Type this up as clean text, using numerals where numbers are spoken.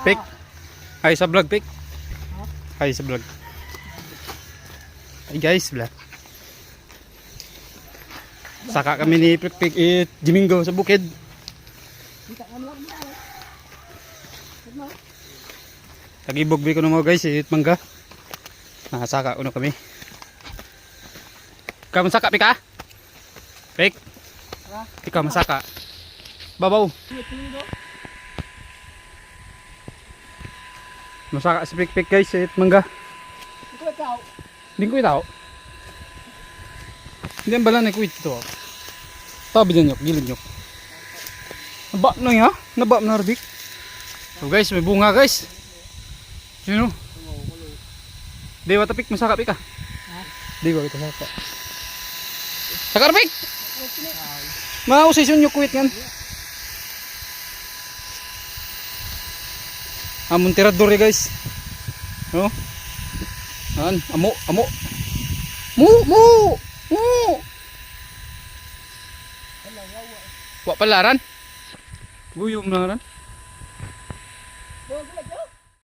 Pik. Ay sa vlog, Pik. Ay sa vlog. Ay guys, vlog. Saka kami ni Pik Pik Jimingo sa bukid. Tagibog ko na mo guys, mangga. Nakasaka uno kami. Ikaw masaka, Pik ha? Pik? Ikaw masaka. Babaw. Masaka si Pik Pik guys, mangga. Hindi ko itaw. Hindi ang balan ay kuwit ito. Tabi dyan nyok, gilid nyok. Naba na ya, naba na Rubik. So guys, may bunga guys. Yun o. Dewa tapik, masaka Pik ha? Dewa kita saka. Saka Rubik! Mausay sun yung kuwit yan. Amon tirador guys. No? An, amo. Mu. Wa palaran. Buyong na ran.